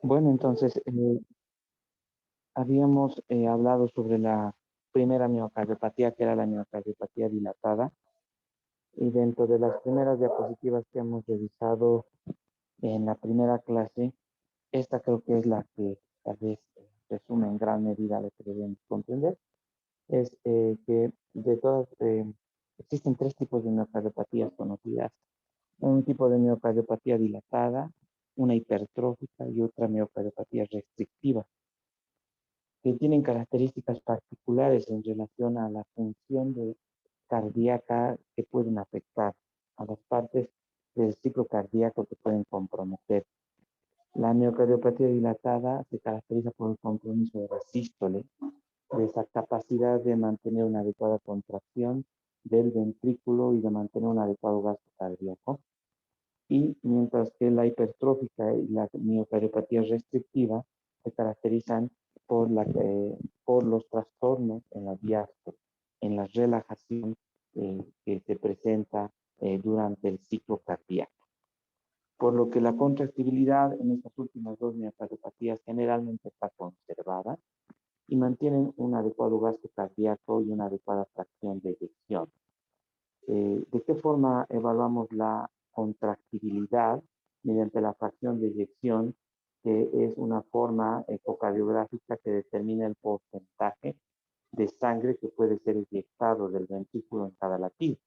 Bueno, entonces habíamos hablado sobre la primera miocardiopatía, que era la miocardiopatía dilatada, y dentro de las primeras diapositivas que hemos revisado en la primera clase, esta creo que es la que tal vez resume en gran medida lo que debemos comprender, es que de todas, existen tres tipos de miocardiopatías conocidas. Un tipo de miocardiopatía dilatada, una hipertrófica y otra miocardiopatía restrictiva, que tienen características particulares en relación a la función cardíaca que pueden afectar a las partes del ciclo cardíaco que pueden comprometer. La miocardiopatía dilatada se caracteriza por el compromiso de la sístole, de esa capacidad de mantener una adecuada contracción del ventrículo y de mantener un adecuado gasto cardíaco. Y mientras que la hipertrófica y la miocardiopatía restrictiva se caracterizan por, por los trastornos en la diástole, en la relajación que se presenta durante el ciclo cardíaco. Por lo que la contractibilidad en estas últimas dos miocardiopatías generalmente está conservada y mantienen un adecuado gasto cardíaco y una adecuada fracción de eyección. ¿De qué forma evaluamos la contractibilidad? Mediante la fracción de eyección, que es una forma ecocardiográfica que determina el porcentaje de sangre que puede ser eyectado del ventrículo en cada latido.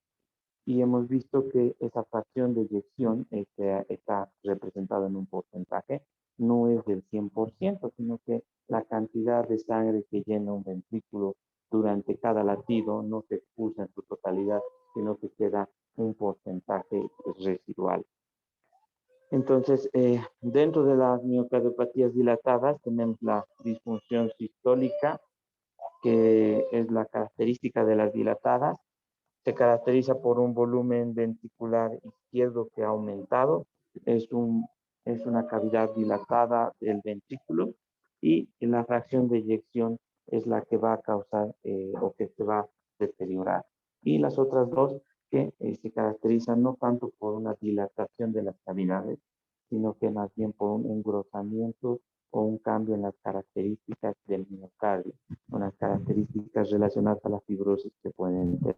Y hemos visto que esa fracción de eyección está representada en un porcentaje, no es del 100%, sino que la cantidad de sangre que llena un ventrículo durante cada latido no se expulsa en su totalidad, sino que queda un porcentaje residual. Entonces, dentro de las miocardiopatías dilatadas tenemos la disfunción sistólica, que es la característica de las dilatadas. Se caracteriza por un volumen ventricular izquierdo que ha aumentado. Es, un, es una cavidad dilatada del ventrículo y la fracción de eyección es la que va a causar o que se va a deteriorar. Y las otras dos que se caracterizan no tanto por una dilatación de las cavidades, sino que más bien por un engrosamiento o un cambio en las características del miocardio, unas características relacionadas a la fibrosis que pueden tener.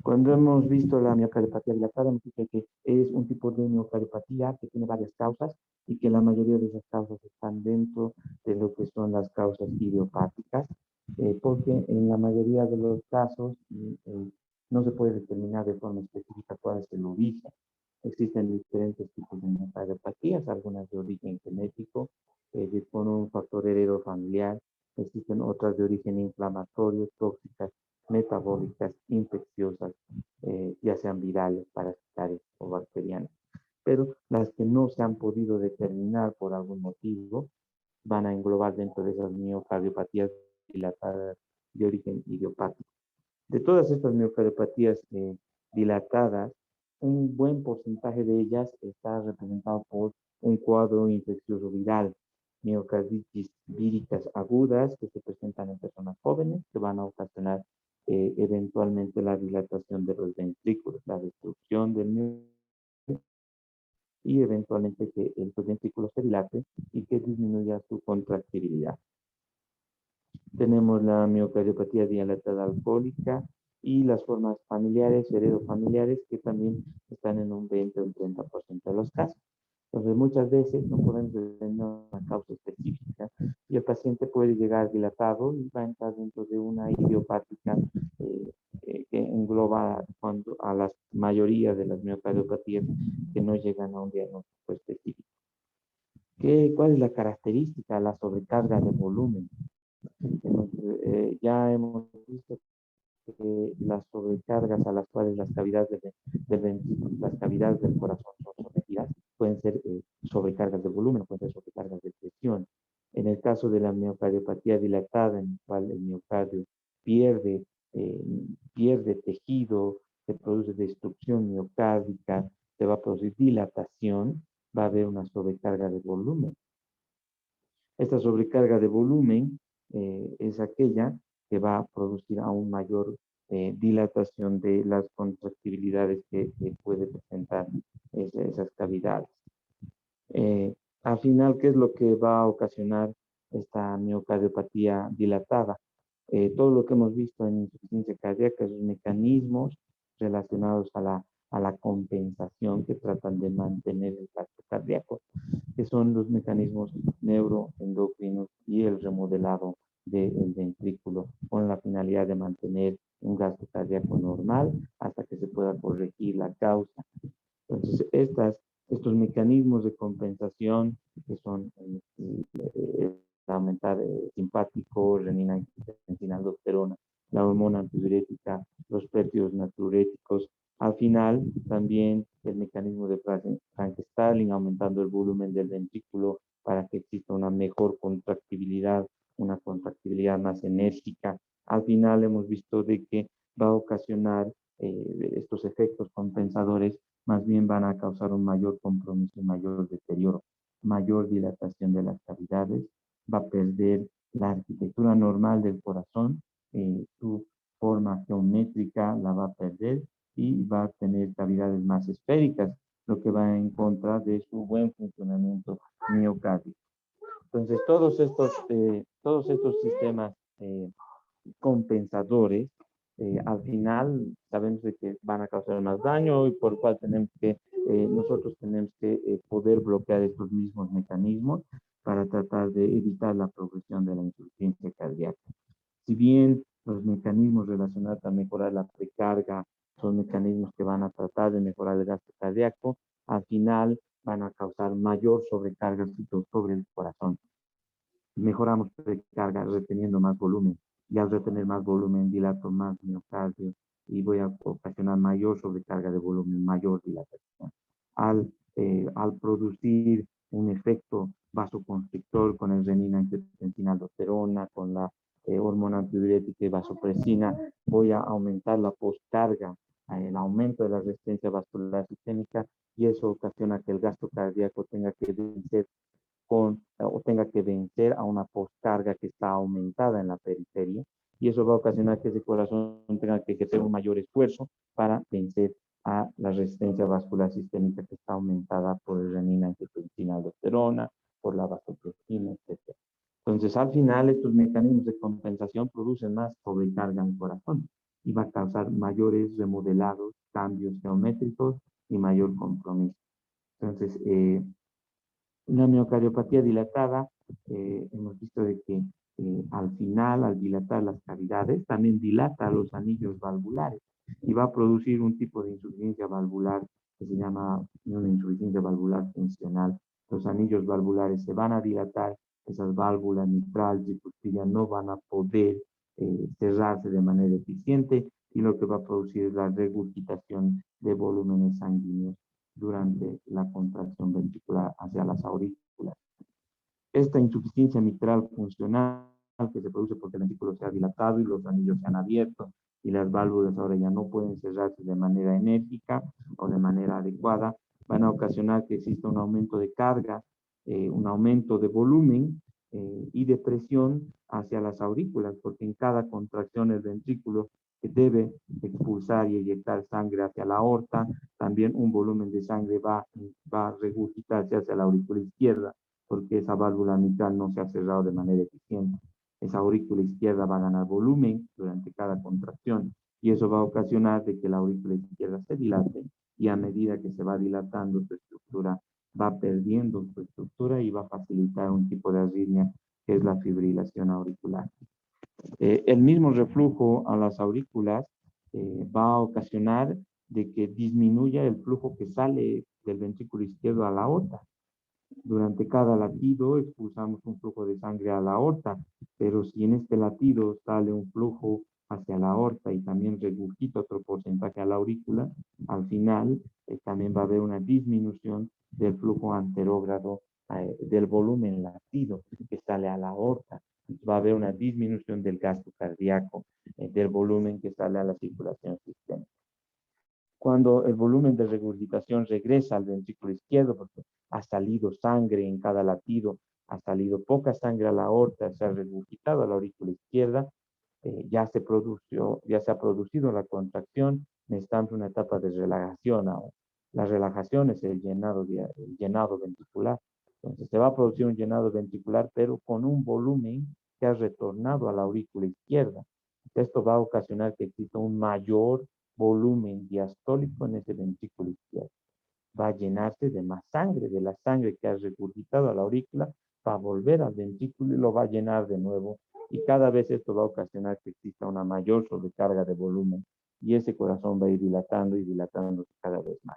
Cuando hemos visto la miocardiopatía dilatada, hemos dicho que es un tipo de miocardiopatía que tiene varias causas y que la mayoría de esas causas están dentro de lo que son las causas idiopáticas, porque en la mayoría de los casos no se puede determinar de forma específica cuál es el origen. Existen diferentes tipos de miocardiopatías, algunas de origen genético, con un factor heredero familiar. Existen otras de origen inflamatorio, tóxicas, metabólicas, infecciosas, ya sean virales, parasitarias o bacterianas. Pero las que no se han podido determinar por algún motivo van a englobar dentro de esas miocardiopatías dilatadas de origen idiopático. De todas estas miocardiopatías dilatadas, un buen porcentaje de ellas está representado por un cuadro infeccioso viral, miocarditis víricas agudas que se presentan en personas jóvenes que van a ocasionar eventualmente la dilatación de los ventrículos, la destrucción del miocárdio y eventualmente que el ventrículo se dilate y que disminuya su contractibilidad. Tenemos la miocardiopatía dilatada alcohólica y las formas familiares, heredofamiliares, que también están en un 20 o un 30% de los casos. Entonces, muchas veces no podemos determinar una causa específica y el paciente puede llegar dilatado y va a entrar dentro de una idiopática que engloba a la mayoría de las miocardiopatías que no llegan a un diagnóstico específico. ¿Cuál es la característica? La sobrecarga de volumen. Ya hemos visto que las sobrecargas a las cuales las cavidades las cavidades del corazón son sometidas pueden ser sobrecargas de volumen, pueden ser sobrecargas de presión. En el caso de la miocardiopatía dilatada, en el cual el miocardio pierde, pierde tejido, se produce destrucción miocárdica, se va a producir dilatación, va a haber una sobrecarga de volumen. Esta sobrecarga de volumen es aquella que va a producir aún mayor dilatación de las contractibilidades que puede presentar esas cavidades. Al final, ¿qué es lo que va a ocasionar esta miocardiopatía dilatada? Todo lo que hemos visto en insuficiencia cardíaca, esos mecanismos relacionados a la compensación que tratan de mantener el gasto cardíaco, que son los mecanismos neuroendocrinos y el remodelado del ventrículo, con la finalidad de mantener un gasto cardíaco normal hasta que se pueda corregir la causa. Entonces, estos mecanismos de compensación, que son aumentar simpático, renina, angiotensina, aldosterona, la hormona antidiurética, los péptidos natriuréticos. Al final, también el mecanismo de Frank-Starling, aumentando el volumen del ventrículo para que exista una mejor contractibilidad, una contractibilidad más enérgica. Al final hemos visto de que va a ocasionar estos efectos compensadores, más bien van a causar un mayor compromiso, mayor deterioro, mayor dilatación de las cavidades, va a perder la arquitectura normal del corazón, su forma geométrica la va a perder y va a tener cavidades más esféricas, lo que va en contra de su buen funcionamiento miocárdico. Entonces, todos estos sistemas compensadores, al final sabemos de que van a causar más daño y por lo cual nosotros tenemos que poder bloquear estos mismos mecanismos para tratar de evitar la progresión de la insuficiencia cardíaca. Si bien los mecanismos relacionados a mejorar la precarga son mecanismos que van a tratar de mejorar el gasto cardíaco, al final van a causar mayor sobrecarga sobre el corazón. Mejoramos precarga reteniendo más volumen, y al retener más volumen dilato más miocardio y voy a ocasionar mayor sobrecarga de volumen, mayor dilatación. Al producir un efecto vasoconstrictor con el renina, angiotensina, aldosterona, con la hormona antidiurética y vasopresina, voy a aumentar la postcarga, el aumento de la resistencia vascular sistémica, y eso ocasiona que el gasto cardíaco tenga que vencer o tenga que vencer a una postcarga que está aumentada en la periferia, y eso va a ocasionar que ese corazón tenga que hacer un mayor esfuerzo para vencer a la resistencia vascular sistémica que está aumentada por el renina, angiotensina, aldosterona, por la vasopresina, etc. Entonces, al final, estos mecanismos de compensación producen más sobrecarga en el corazón y va a causar mayores remodelados, cambios geométricos y mayor compromiso. Entonces, una miocardiopatía dilatada, hemos visto de que al final, al dilatar las cavidades, también dilata los anillos valvulares y va a producir un tipo de insuficiencia valvular que se llama una insuficiencia valvular funcional. Los anillos valvulares se van a dilatar, esas válvulas mitral y cuspidea no van a poder cerrarse de manera eficiente, y lo que va a producir es la regurgitación de volúmenes sanguíneos durante la contracción ventricular hacia las aurículas. Esta insuficiencia mitral funcional que se produce porque el ventrículo se ha dilatado y los anillos se han abierto y las válvulas ahora ya no pueden cerrarse de manera enérgica o de manera adecuada, van a ocasionar que exista un aumento de carga, un aumento de volumen y de presión hacia las aurículas, porque en cada contracción el ventrículo debe expulsar y eyectar sangre hacia la aorta, también un volumen de sangre va a regurgitarse hacia la aurícula izquierda, porque esa válvula mitral no se ha cerrado de manera eficiente. Esa aurícula izquierda va a ganar volumen durante cada contracción y eso va a ocasionar de que la aurícula izquierda se dilate, y a medida que se va dilatando su estructura, va perdiendo su estructura y va a facilitar un tipo de arritmia que es la fibrilación auricular. El mismo reflujo a las aurículas va a ocasionar de que disminuya el flujo que sale del ventrículo izquierdo a la aorta. Durante cada latido expulsamos un flujo de sangre a la aorta, pero si en este latido sale un flujo hacia la aorta y también regurgita otro porcentaje a la aurícula, al final también va a haber una disminución del flujo anterógrado, del volumen latido que sale a la aorta. Va a haber una disminución del gasto cardíaco, del volumen que sale a la circulación sistémica. Cuando el volumen de regurgitación regresa al ventrículo izquierdo, porque ha salido sangre en cada latido, ha salido poca sangre a la aorta, se ha regurgitado a la aurícula izquierda, ya se ha producido la contracción, necesitamos una etapa de relajación ahora. La relajación es el llenado ventricular, Entonces se va a producir un llenado ventricular, pero con un volumen que ha retornado a la aurícula izquierda. Esto va a ocasionar que exista un mayor volumen diastólico en ese ventrículo izquierdo. Va a llenarse de más sangre, de la sangre que ha regurgitado a la aurícula, va a volver al ventrículo y lo va a llenar de nuevo. Y cada vez esto va a ocasionar que exista una mayor sobrecarga de volumen y ese corazón va a ir dilatando y dilatándose cada vez más.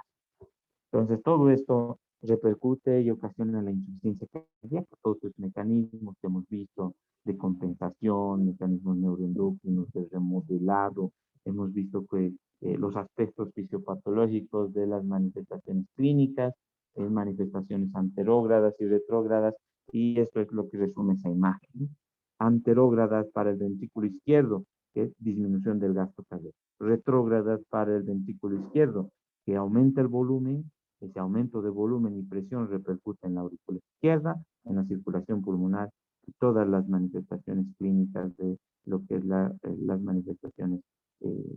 Entonces, todo esto repercute y ocasiona la insuficiencia cardíaca, todos estos mecanismos que hemos visto de compensación, mecanismos neuroendocrinos, de remodelado, hemos visto que los aspectos fisiopatológicos de las manifestaciones clínicas, manifestaciones anterógradas y retrógradas, y esto es lo que resume esa imagen, ¿no? Anterógradas para el ventrículo izquierdo, que es disminución del gasto cardíaco. Retrógradas para el ventrículo izquierdo, que aumenta el volumen. Ese aumento de volumen y presión repercute en la aurícula izquierda, en la circulación pulmonar y todas las manifestaciones clínicas de lo que es las manifestaciones eh,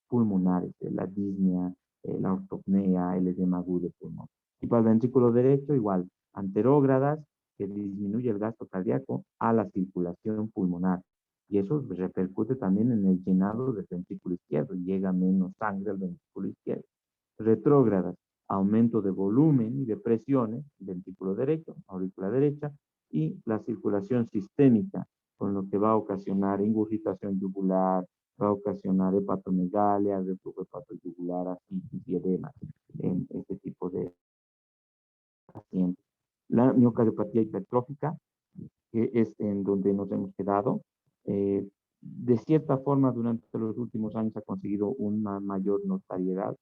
pulmonares, la disnea, la ortopnea, el edema agudo del pulmón. Y para el ventrículo derecho, igual, anterógradas, que disminuye el gasto cardíaco a la circulación pulmonar. Y eso repercute también en el llenado del ventrículo izquierdo, llega menos sangre al ventrículo izquierdo. Retrógradas, aumento de volumen y de presiones, ventrículo derecho, aurícula derecha, y la circulación sistémica, con lo que va a ocasionar ingurgitación yugular, va a ocasionar hepatomegalia, reflujo hepatoyugular, ascitis y edema en este tipo de pacientes. La miocardiopatía hipertrófica, que es en donde nos hemos quedado, de cierta forma durante los últimos años ha conseguido una mayor notoriedad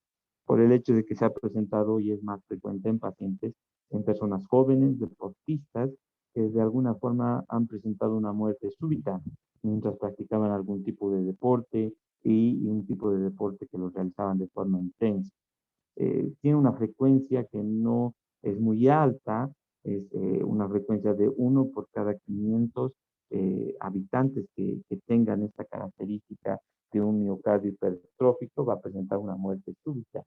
por el hecho de que se ha presentado y es más frecuente en pacientes, en personas jóvenes, deportistas, que de alguna forma han presentado una muerte súbita mientras practicaban algún tipo de deporte y un tipo de deporte que lo realizaban de forma intensa. Tiene una frecuencia que no es muy alta, es una frecuencia de 1 por cada 500 habitantes que tengan esta característica de un miocardio hipertrófico, va a presentar una muerte súbita.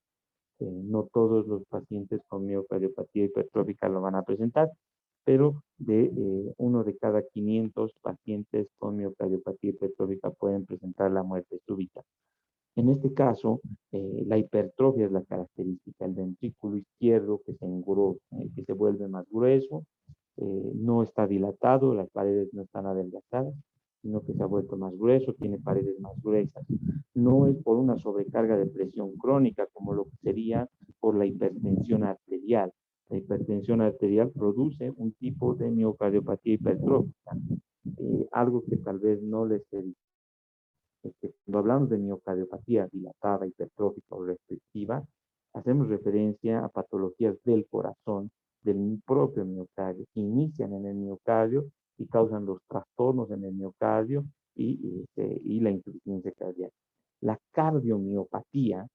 No todos los pacientes con miocardiopatía hipertrófica lo van a presentar, pero de 1 de cada 500 pacientes con miocardiopatía hipertrófica pueden presentar la muerte súbita. En este caso, la hipertrofia es la característica, el ventrículo izquierdo que se engrosa, que se vuelve más grueso, no está dilatado, las paredes no están adelgazadas, sino que se ha vuelto más grueso, tiene paredes más gruesas. No es por una sobrecarga de presión crónica como lo que sería por la hipertensión arterial. La hipertensión arterial produce un tipo de miocardiopatía hipertrófica, algo que tal vez no les he dicho. Cuando hablamos de miocardiopatía dilatada, hipertrófica o restrictiva, hacemos referencia a patologías del corazón, del propio miocardio, que inician en el miocardio y causan los trastornos en el miocardio y la insuficiencia cardíaca. La cardiomiopatía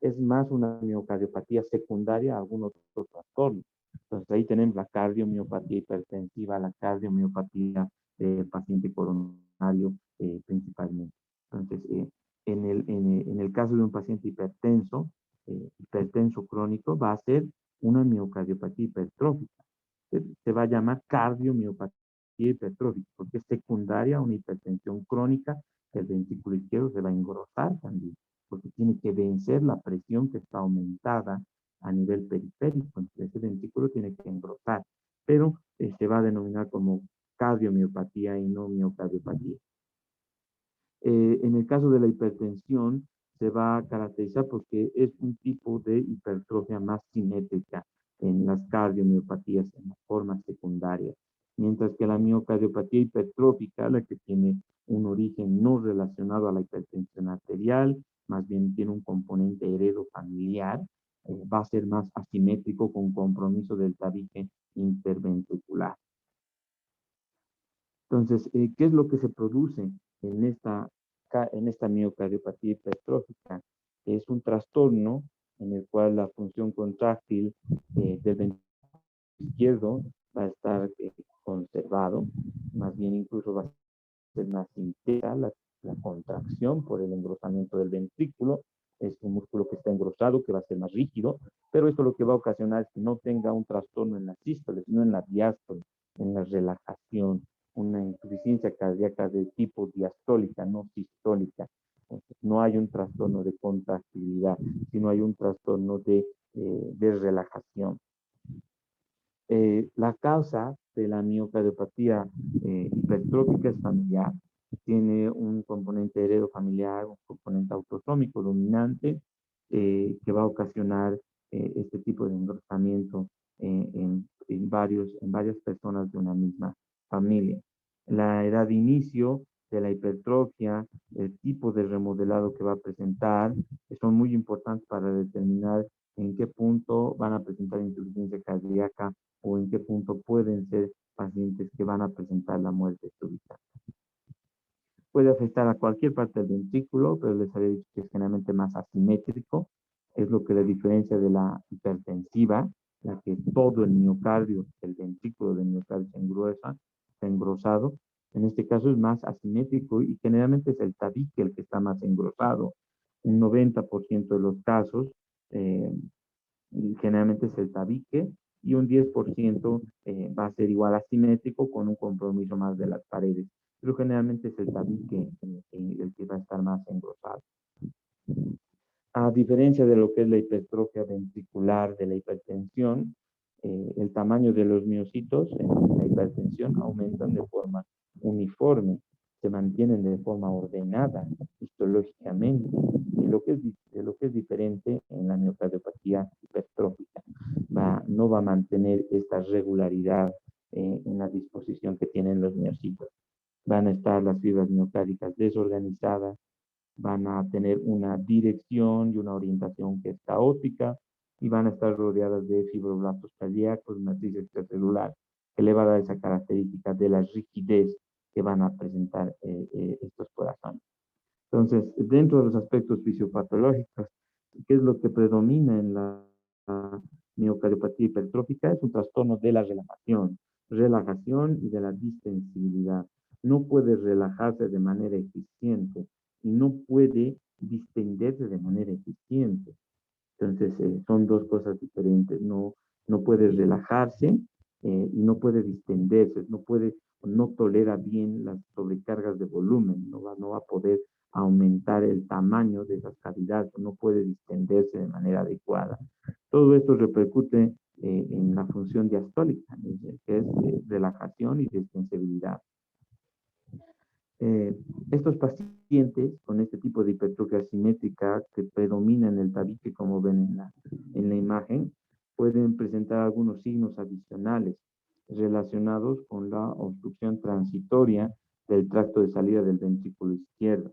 es más una miocardiopatía secundaria a algún otro trastorno. Entonces ahí tenemos la cardiomiopatía hipertensiva, la cardiomiopatía del paciente coronario principalmente. Entonces, en el caso de un paciente hipertenso crónico, va a ser una miocardiopatía hipertrófica. Se va a llamar cardiomiopatía hipertrófica, porque es secundaria a una hipertensión crónica. El ventrículo izquierdo se va a engrosar también, porque tiene que vencer la presión que está aumentada a nivel periférico. Entonces, ese ventrículo tiene que engrosar, pero se va a denominar como cardiomiopatía y no miocardiopatía. En el caso de la hipertensión, se va a caracterizar porque es un tipo de hipertrofia más simétrica en las cardiomiopatías, en las formas secundarias, mientras que la miocardiopatía hipertrófica, la que tiene un origen no relacionado a la hipertensión arterial, más bien tiene un componente heredo familiar, va a ser más asimétrico con compromiso del tabique interventricular. Entonces, ¿qué es lo que se produce en esta miocardiopatía hipertrófica? Es un trastorno en el cual la función contráctil del ventrículo izquierdo va a estar conservado, más bien incluso va a ser más intensa la contracción por el engrosamiento del ventrículo, es un músculo que está engrosado, que va a ser más rígido, pero esto lo que va a ocasionar es que no tenga un trastorno en la sístole, sino en la diástole, en la relajación, una insuficiencia cardíaca de tipo diastólica, no sistólica. Entonces, no hay un trastorno de contractibilidad, sino hay un trastorno de relajación. La causa de la miocardiopatía hipertrófica es familiar. Tiene un componente heredofamiliar, un componente autosómico dominante que va a ocasionar este tipo de engrosamiento en varias personas de una misma familia. La edad de inicio de la hipertrofia, el tipo de remodelado que va a presentar, son muy importantes para determinar en qué punto van a presentar insuficiencia cardíaca o en qué punto pueden ser pacientes que van a presentar la muerte súbita. Puede afectar a cualquier parte del ventrículo, pero les había dicho que es generalmente más asimétrico. Es lo que la diferencia de la hipertensiva, la que todo el miocardio, el ventrículo del miocardio se engruesa, está engrosado. En este caso es más asimétrico y generalmente es el tabique el que está más engrosado. Un 90% de los casos, generalmente es el tabique, y un 10% va a ser igual asimétrico con un compromiso más de las paredes. Pero generalmente es el tabique el que va a estar más engrosado. A diferencia de lo que es la hipertrofia ventricular de la hipertensión, el tamaño de los miocitos en la hipertensión aumentan de forma uniforme, se mantienen de forma ordenada histológicamente, de lo que es diferente en la miocardiopatía hipertrófica. No va a mantener esta regularidad en la disposición que tienen los miocitos. Van a estar las fibras miocárdicas desorganizadas, van a tener una dirección y una orientación que es caótica y van a estar rodeadas de fibroblastos cardíacos, matriz extracelular, que le va a dar esa característica de la rigidez que van a presentar estos corazones. Entonces, dentro de los aspectos fisiopatológicos, ¿qué es lo que predomina en la miocardiopatía hipertrófica? Es un trastorno de la relajación y de la distensibilidad. No puede relajarse de manera eficiente y no puede distenderse de manera eficiente. Entonces, son dos cosas diferentes. No puede relajarse y no puede distenderse, no tolera bien las sobrecargas de volumen, no va a poder aumentar el tamaño de esas cavidades, no puede distenderse de manera adecuada. Todo esto repercute en la función diastólica, que es relajación y distensibilidad. Estos pacientes con este tipo de hipertrofia asimétrica que predomina en el tabique, como ven en la imagen, pueden presentar algunos signos adicionales relacionados con la obstrucción transitoria del tracto de salida del ventrículo izquierdo.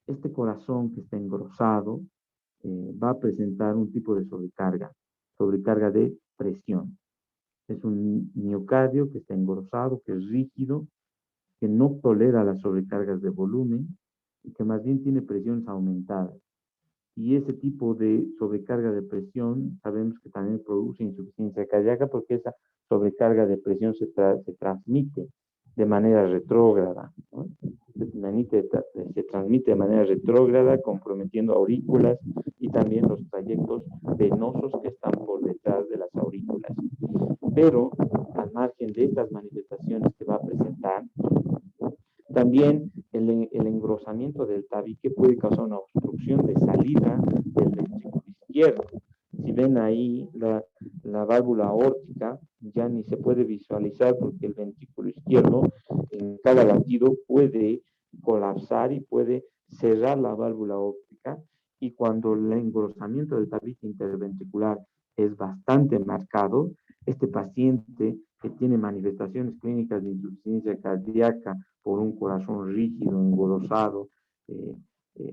Este corazón que está engrosado va a presentar un tipo de sobrecarga de presión. Es un miocardio que está engrosado, que es rígido, que no tolera las sobrecargas de volumen y que más bien tiene presiones aumentadas. Y ese tipo de sobrecarga de presión sabemos que también produce insuficiencia cardíaca porque esa sobrecarga de presión se transmite de manera retrógrada, ¿no? Se transmite de manera retrógrada, comprometiendo aurículas y también los trayectos venosos que están por detrás de las aurículas. Pero al margen de estas manifestaciones que va a presentar, también el engrosamiento del tabique puede causar una obstrucción de salida del ventrículo izquierdo. Si ven ahí la válvula aórtica, ya ni se puede visualizar porque el ventrículo izquierdo en cada latido puede colapsar y puede cerrar la válvula aórtica, y cuando el engrosamiento del tabique interventricular es bastante marcado, este paciente que tiene manifestaciones clínicas de insuficiencia cardíaca por un corazón rígido, engrosado,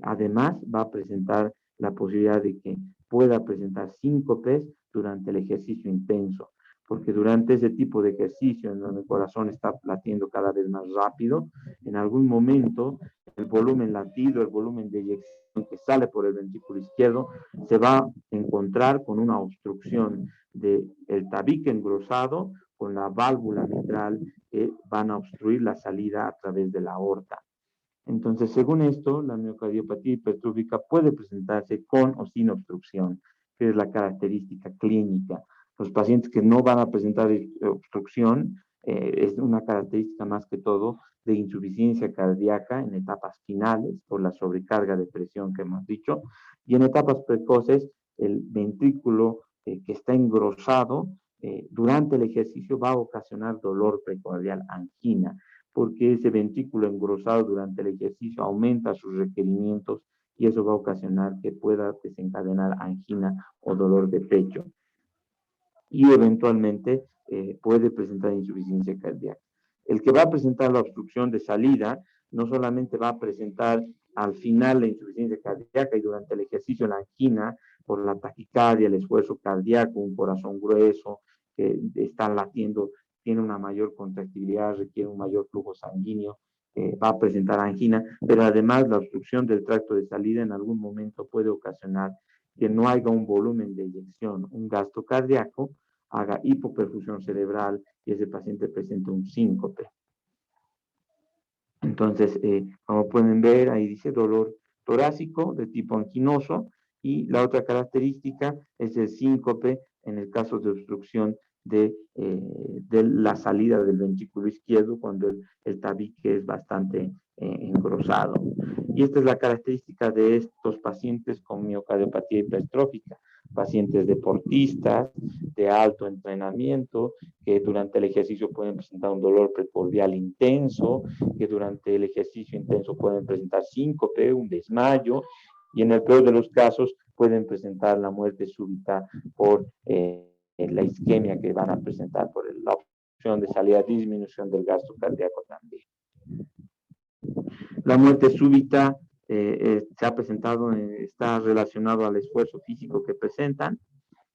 además va a presentar la posibilidad de que pueda presentar síncopes durante el ejercicio intenso, porque durante ese tipo de ejercicio en donde el corazón está latiendo cada vez más rápido, en algún momento el volumen latido, el volumen de eyección que sale por el ventrículo izquierdo, se va a encontrar con una obstrucción del tabique engrosado con la válvula mitral que van a obstruir la salida a través de la aorta. Entonces, según esto, la miocardiopatía hipertrófica puede presentarse con o sin obstrucción, que es la característica clínica. Los pacientes que no van a presentar obstrucción es una característica más que todo de insuficiencia cardíaca en etapas finales por la sobrecarga de presión que hemos dicho, y en etapas precoces el ventrículo que está engrosado durante el ejercicio va a ocasionar dolor precordial, angina, porque ese ventrículo engrosado durante el ejercicio aumenta sus requerimientos y eso va a ocasionar que pueda desencadenar angina o dolor de pecho y eventualmente puede presentar insuficiencia cardíaca. El que va a presentar la obstrucción de salida no solamente va a presentar al final la insuficiencia cardíaca y durante el ejercicio la angina por la taquicardia, el esfuerzo cardíaco, un corazón grueso que está latiendo, tiene una mayor contractibilidad, requiere un mayor flujo sanguíneo, va a presentar angina, pero además la obstrucción del tracto de salida en algún momento puede ocasionar que no haya un volumen de eyección, un gasto cardíaco, haga hipoperfusión cerebral y ese paciente presente un síncope. Entonces, como pueden ver, ahí dice dolor torácico de tipo anquinoso y la otra característica es el síncope en el caso de obstrucción de la salida del ventrículo izquierdo cuando el tabique es bastante engrosado. Y esta es la característica de estos pacientes con miocardiopatía hipertrófica, pacientes deportistas de alto entrenamiento que durante el ejercicio pueden presentar un dolor precordial intenso, que durante el ejercicio intenso pueden presentar síncope, un desmayo, y en el peor de los casos pueden presentar la muerte súbita por la isquemia que van a presentar por la opción de salida, disminución del gasto cardíaco también. La muerte súbita se ha presentado, está relacionado al esfuerzo físico que presentan.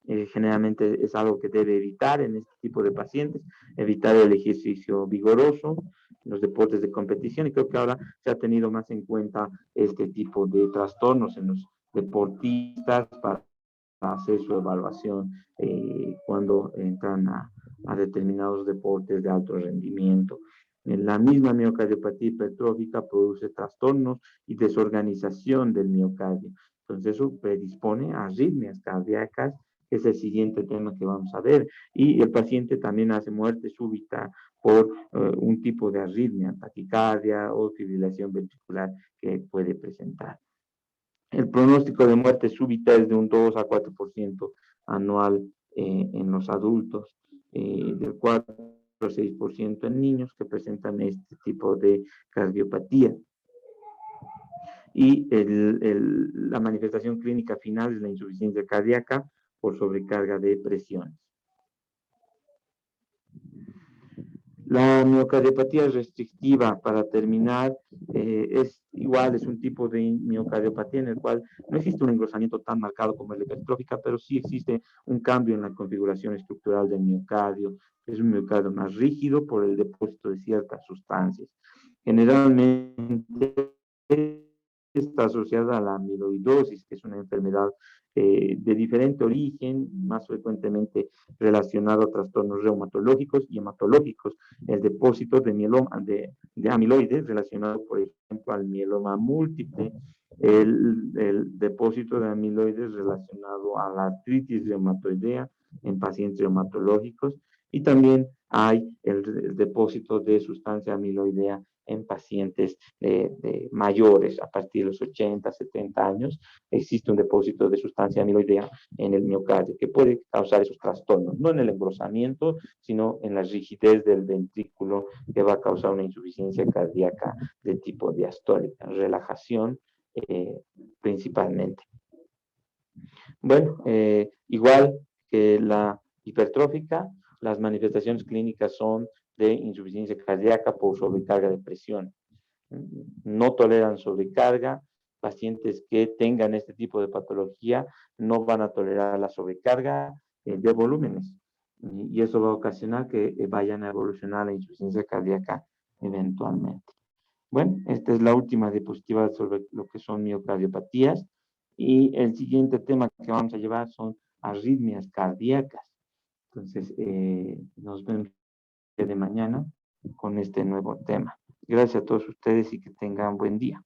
Generalmente es algo que debe evitar en este tipo de pacientes, evitar el ejercicio vigoroso, los deportes de competición, y creo que ahora se ha tenido más en cuenta este tipo de trastornos en los deportistas para hacer su evaluación cuando entran a determinados deportes de alto rendimiento. La misma miocardiopatía hipertrófica produce trastornos y desorganización del miocardio. Entonces eso predispone a arritmias cardíacas, que es el siguiente tema que vamos a ver. Y el paciente también hace muerte súbita por un tipo de arritmia, taquicardia o fibrilación ventricular que puede presentar. El pronóstico de muerte súbita es de un 2 a 4% anual en los adultos, del 4 a 6% en niños que presentan este tipo de cardiopatía. Y la manifestación clínica final es la insuficiencia cardíaca por sobrecarga de presiones. La miocardiopatía restrictiva, para terminar, es igual, es un tipo de miocardiopatía en el cual no existe un engrosamiento tan marcado como el de hipertrófica, pero sí existe un cambio en la configuración estructural del miocardio. Es un miocardio más rígido por el depósito de ciertas sustancias. Generalmente está asociada a la amiloidosis, que es una enfermedad de diferente origen, más frecuentemente relacionado a trastornos reumatológicos y hematológicos. El depósito de mieloma, de amiloides relacionado, por ejemplo, al mieloma múltiple, el depósito de amiloides relacionado a la artritis reumatoidea en pacientes reumatológicos, y también hay el depósito de sustancia amiloidea en pacientes mayores, a partir de los 80, 70 años, existe un depósito de sustancia amiloidea en el miocardio que puede causar esos trastornos, no en el engrosamiento, sino en la rigidez del ventrículo que va a causar una insuficiencia cardíaca de tipo diastólica, relajación principalmente. Bueno, igual que la hipertrófica, las manifestaciones clínicas son de insuficiencia cardíaca por sobrecarga de presión. No toleran sobrecarga. Pacientes que tengan este tipo de patología no van a tolerar la sobrecarga de volúmenes. Y eso va a ocasionar que vayan a evolucionar la insuficiencia cardíaca eventualmente. Bueno, esta es la última diapositiva sobre lo que son miocardiopatías. Y el siguiente tema que vamos a llevar son arritmias cardíacas. Entonces, nos vemos de mañana con este nuevo tema. Gracias a todos ustedes y que tengan buen día.